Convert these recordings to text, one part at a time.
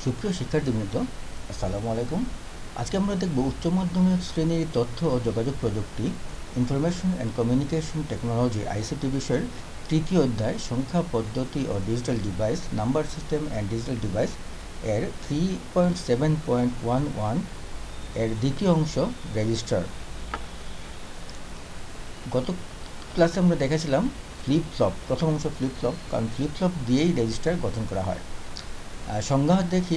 সুপ্রিয় শিক্ষার্থীবৃন্দ, আসসালামু আলাইকুম। আজকে আমরা দেখব উচ্চ মাধ্যমিক শ্রেণীর তথ্য ও যোগাযোগ প্রযুক্তি, information and communication technology ICT বিষয়ের তৃতীয় অধ্যায় সংখ্যা পদ্ধতি ও digital device, number system and digital device এর 3.7.11 এর দ্বিতীয় অংশ রেজিস্টার। গত ক্লাসে আমরা দেখেছিলাম ফ্লিপ ফ্লপ, প্রথম অংশ ফ্লিপ ফ্লপ, কারণ ফ্লিপ ফ্লপ দিয়েই রেজিস্টার গঠন করা হয়। সংজ্ঞা দেখি,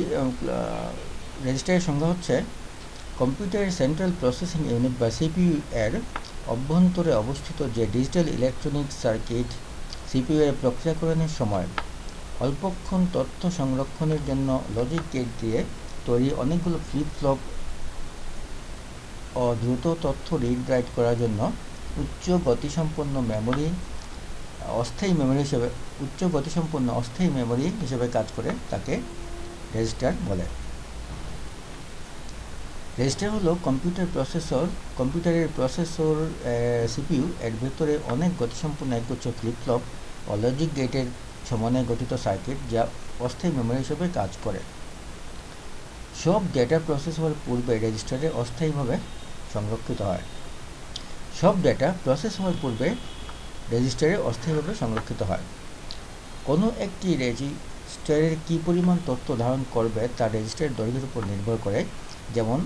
রেজিস্টারের সংজ্ঞা হচ্ছে কম্পিউটারের সেন্ট্রাল প্রসেসিং ইউনিট বা সিপিইউ এর অভ্যন্তরে অবস্থিত যে ডিজিটাল ইলেকট্রনিক সার্কিট সিপিইউ এর প্রক্রিয়াকরণের সময় অল্পক্ষণ তথ্য সংরক্ষণের জন্য লজিক গেট দিয়ে তৈরি অনেকগুলো ফ্লিপ ফ্লপ ও দ্রুত তথ্য রিড রাইট করার জন্য উচ্চ গতিসম্পন্ন অস্থায়ী মেমোরি হিসেবে কাজ করে, তাকে রেজিস্টার বলে। রেজিস্টার হলো কম্পিউটারের প্রসেসর সিপিইউ এর ভেতরে অনেক গতিসম্পন্ন একগুচ্ছ ফ্লিপ ফ্লপ ও লজিক গেটের সমন্বয়ে গঠিত সার্কিট, যা অস্থায়ী মেমোরি হিসেবে কাজ করে। সব ডেটা প্রসেস হওয়ার পূর্বে রেজিস্টারে অস্থায়ীভাবে সংরক্ষিত হয়। কোনো একটি রেজিস্টারের কী পরিমাণ তথ্য ধারণ করবে তা রেজিস্টারের দৈর্ঘ্যের উপর নির্ভর করে। যেমন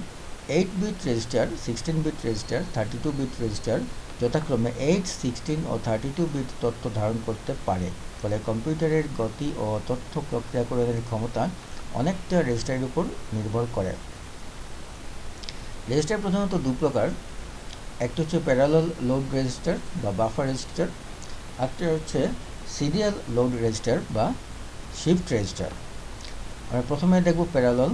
8 bit register, 16 bit register, 32 bit register যথাক্রমে 8, 16 ও 32 বিট তথ্য ধারণ করতে পারে। ফলে কম্পিউটারের গতি ও তথ্য প্রক্রিয়াকরণের ক্ষমতা অনেকটা রেজিস্টারের উপর নির্ভর করে। রেজিস্টার প্রধানত দু প্রকার, একটা হচ্ছে প্যারালাল লোড রেজিস্টার বা বাফার রেজিস্টার, একটা হচ্ছে সিরিয়াল লোড রেজিস্টার বা শিফট রেজিস্টার। আমরা প্রথমে দেখব প্যারালাল।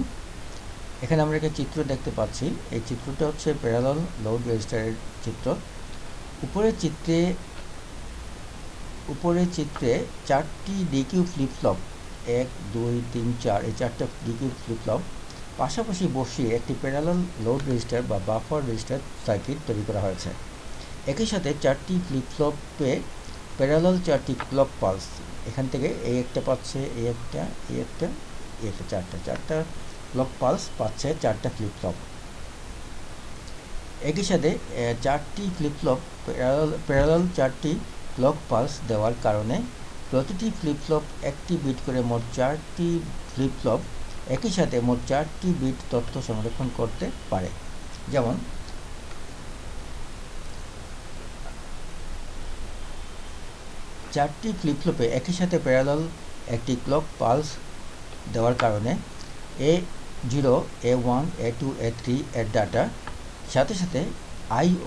এখানে আমরা একটা চিত্র দেখতে পাচ্ছি, এই চিত্রটা হচ্ছে প্যারালাল লোড রেজিস্টারের চিত্র। উপরের চিত্রে 4টি ডিকিউ ফ্লিপ ফ্লপ, 1, 2, 3, 4 এই 4টা ডিকিউ ফ্লিপ ফ্লপ পাশাপাশি বসিয়ে একটি প্যারালাল লোড রেজিস্টার বা বাফার রেজিস্টার সার্কিট তৈরি করা হয়েছে। একই সাথে 4টি ফ্লিপ ফ্লপে প্যারালাল 4টি ক্লক পালস, এখান থেকে এই একটা পাচ্ছে, এই একটা, চারটা ক্লক পালস পাচ্ছে 4টা ফ্লিপ ফ্লপ। একই সাথে 4টি ফ্লিপ ফ্লপ প্যারালাল 4টি ক্লক পালস দেওয়ার কারণে প্রতিটি ফ্লিপ ফ্লপ একটি বিট করে মোট 4টি ফ্লিপ ফ্লপ একই সাথে মোট 4টি বিট তথ্য সংরক্ষণ করতে পারে। যেমন 4টি ফ্লিপ ফ্লপে একই সাথে প্যারালাল একটি ক্লক পালস দেওয়ার কারণে A0, A1, A2, A3 এর ডাটা সাথে সাথে I0,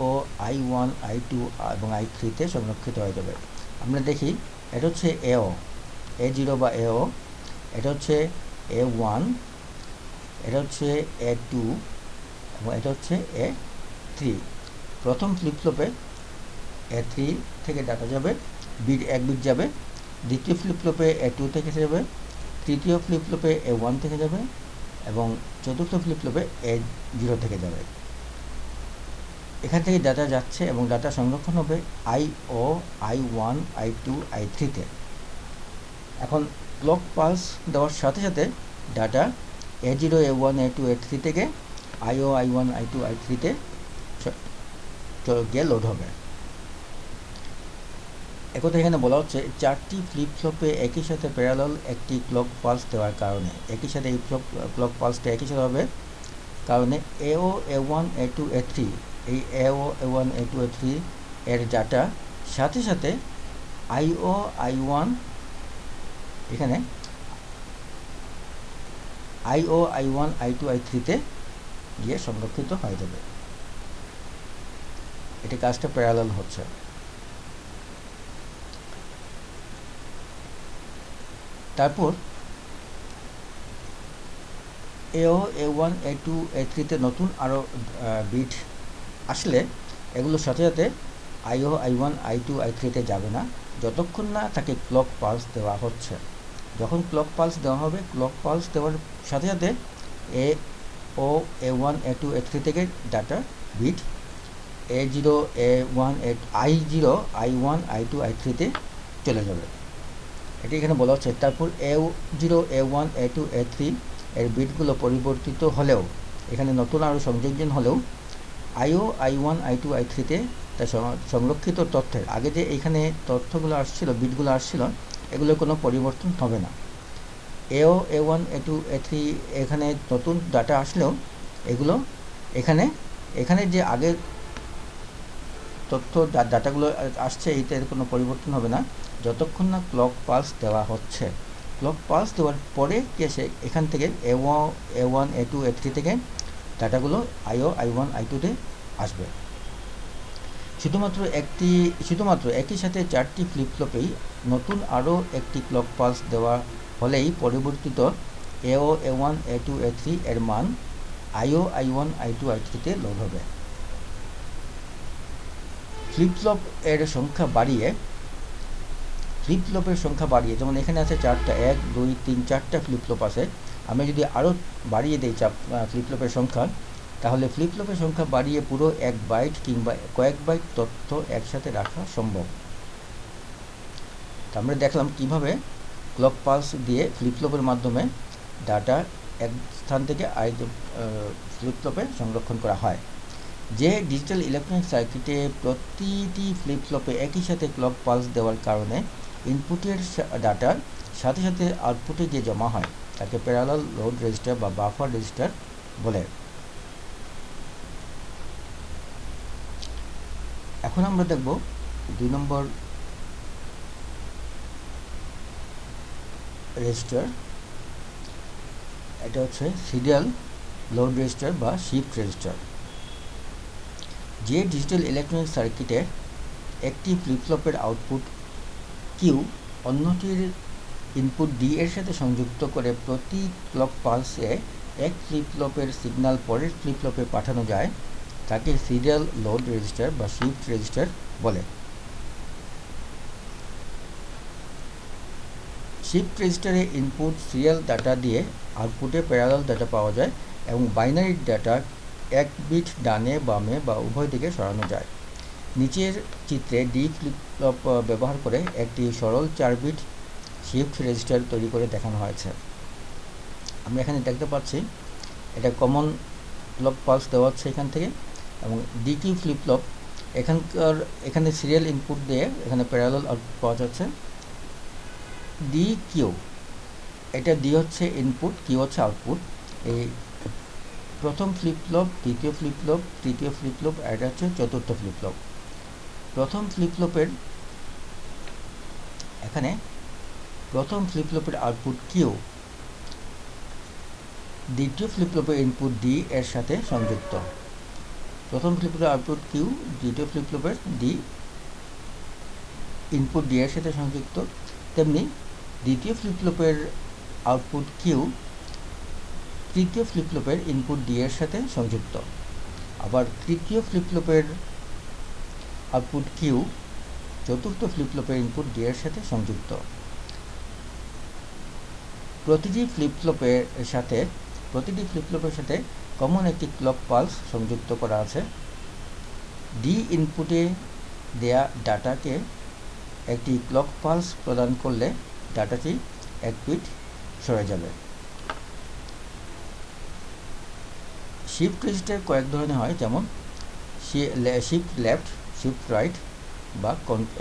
I1, I2 এবং I3-তে সংরক্ষিত হয়ে যাবে। আমরা দেখি, এটা হচ্ছে A0 বা AO, এটা হচ্ছে A1, এটা হচ্ছে A2 এবং এটা হচ্ছে A3। প্রথম ফ্লিপ ফ্লপে A3 থেকে ডাটা যাবে, এক বিট যাবে। দ্বিতীয় ফ্লিপ ফ্লপে A2 থেকে যাবে, তৃতীয় ফ্লিপ ফ্লপে A1 থেকে যাবে এবং চতুর্থ ফ্লিপ ফ্লপে A0 থেকে যাবে। এখান থেকে ডাটা যাচ্ছে এবং ডাটা সংরক্ষণ হবে I0, I1, I2, I3-তে। এখন ক্লক পালস দেওয়ার সাথে সাথে data A0, A1, A2, A3 থেকে I0, I1, I2, I3-তে গিয়ে লোড হবে। একথা এখানে বলা হচ্ছে 4টি ফ্লিপ ফ্লপে একই সাথে প্যারালাল একটি ক্লক পালস দেওয়ার কারণে, একই সাথে এই ক্লক পালসটা একই সাথে হবে কারণে AO, A1, A2, A3 এই AO, A1, A2, A3 এর ডাটা সাথে সাথে I0, I1 এখানে I0, I1, I2, I3-তে গিয়ে সংরক্ষিত হয়ে যাবে। এটি কাজটা প্যারালাল হচ্ছে। তারপর AO, A1, A2, A3-তে নতুন আরও বিট আসলে এগুলোর সাথে সাথে I0, I1, I2, I3-তে যাবে না যতক্ষণ না তাকে ক্লক পালস দেওয়া হচ্ছে। যখন ক্লক পালস দেওয়া হবে, ক্লক পালস দেওয়ার সাথে সাথে AO, A1, A2, A3 থেকে data bit A0, A1, I0, I1, I2, I3-তে চলে যাবে। এটি এখানে বলা হচ্ছে। তারপর A0, A1, A2, A3 এর বিটগুলো পরিবর্তিত হলেও, এখানে নতুন আরও সংযোজন হলেও আইও I1 I2 I3-তে তা সংরক্ষিত তথ্যের আগে যে এখানে তথ্যগুলো আসছিল, বিটগুলো আসছিল, এগুলোর কোনো পরিবর্তন হবে না। এও A1 A2 A3 এখানে নতুন ডাটা আসলেও এগুলো এখানে যে আগের তথ্য ডাটাগুলো আসছে এইটার কোনো পরিবর্তন হবে না যতক্ষণ না ক্লক পালস দেওয়া হচ্ছে। ক্লক পালস দেওয়ার পরে এসে এখান থেকে A1 A2 A3 থেকে ডাটাগুলো আইও I1 I2-তে আসবে। শুধুমাত্র একই সাথে 4টি ফ্লিপ ফ্লপেই নতুন আরও একটি ক্লক পালস দেওয়া হলেই পরিবর্তিত এও A1 A2 A3 এর মান আইও I1 I2 I3-তে লোড হবে। ফ্লিপ ফ্লপের সংখ্যা বাড়িয়ে, যেমন এখানে আছে 4টা, 1 2 3 4টা ফ্লিপ ফ্লপ আছে। আমি যদি আরও বাড়িয়ে দিই ফ্লিপ ফ্লপের সংখ্যা, তাহলে ফ্লিপ ফ্লপের সংখ্যা বাড়িয়ে পুরো 1 বাইট কিংবা কয়েক বাইট তথ্য একসাথে রাখা সম্ভব। তো আমরা দেখলাম কিভাবে ক্লক পালস দিয়ে ফ্লিপ ফ্লপের মাধ্যমে ডাটা এক স্থান থেকে আরেক ফ্লিপ ফ্লপে সংরক্ষণ করা হয়। যে ডিজিটাল ইলেকট্রনিক সার্কিটে প্রতিটি ফ্লিপ ফ্লপে একই সাথে ক্লক পালস দেওয়ার কারণে ইনপুটের ডাটার সাথে সাথে আউটপুটে যে জমা হয় তাকে প্যারালাল লোড রেজিস্টার বা বাফার রেজিস্টার বলে। এখন আমরা দেখব 2 নম্বর রেজিস্টার। এটা হচ্ছে সিরিয়াল লোড রেজিস্টার বা শিফট রেজিস্টার। যে ডিজিটাল ইলেকট্রনিক সার্কিটে একটি ফ্লিপ ফ্লপের আউটপুট কিউ অন্যটির ইনপুট ডি এর সাথে সংযুক্ত করে প্রতি ক্লক পালসে এক ফ্লিপ ফ্লপের সিগন্যাল পরের ফ্লিপ ফ্লপে পাঠানো যায় তাকে সিরিয়াল লোড রেজিস্টার বা শিফট রেজিস্টার বলে। শিফট রেজিস্টারে ইনপুট সিরিয়াল ডাটা দিয়ে আউটপুটে প্যারালাল ডাটা পাওয়া যায় এবং বাইনারি ডাটা এক বিট ডানে বামে বা উভয় দিকে সরানো যায়। নিচের চিত্রে ডি ফ্লিপ ফ্লপ ব্যবহার করে একটি সরল 4 বিট শিফট রেজিস্টার তৈরি করে দেখানো হয়েছে। আমরা এখানে দেখতে পাচ্ছি এটা কমন ক্লক পালস দেওয়া হচ্ছে এখান থেকে, এবং ডি কিউ ফ্লিপ ফ্লপ এখানে সিরিয়াল ইনপুট দিয়ে এখানে প্যারালাল আউটপুট পাওয়া যাচ্ছে। ডি কিউ, এটা ডি হচ্ছে ইনপুট, কিউ হচ্ছে আউটপুট। এই প্রথম ফ্লিপ ফ্লপ, দ্বিতীয় ফ্লিপ ফ্লপ, তৃতীয় ফ্লিপ ফ্লপ, এটা হচ্ছে চতুর্থ ফ্লিপ ফ্লপ। প্রথম ফ্লিপ ফ্লপের আউটপুট কিউ দ্বিতীয় ফ্লিপ ফ্লপের ইনপুট ডি এর সাথে সংযুক্ত। প্রথম ফ্লিপ ফ্লপের আউটপুট কিউ দ্বিতীয় ফ্লিপ ফ্লপের ইনপুট ডি এর সাথে সংযুক্ত। তেমনি দ্বিতীয় ফ্লিপ ফ্লপের আউটপুট কিউ তৃতীয় ফ্লিপ ফ্লপের ইনপুট ডি এর সাথে সংযুক্ত। আবার তৃতীয় ফ্লিপ ফ্লপের আউটপুট কিউ চতুর্থ ফ্লিপ ফ্লপের ইনপুট ডি এর সাথে সংযুক্ত। প্রতিটি ফ্লিপ ফ্লপের সাথে কমন একটি ক্লক পালস সংযুক্ত করা আছে। ডি ইনপুটে দেয়া ডাটাকে একটি ক্লক পালস প্রদান করলে ডাটাটি এক বিট সরে যাবে। শিফট রেজিস্টার কয়েক ধরনের হয়, যেমন শিফট লেফট, শিফট রাইট বা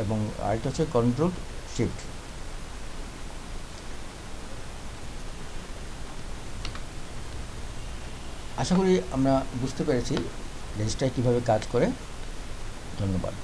এবং আরেকটা হচ্ছে কন্ট্রোল শিফট। আশা করি আমরা বুঝতে পেরেছি রেজিস্টার কীভাবে কাজ করে। ধন্যবাদ।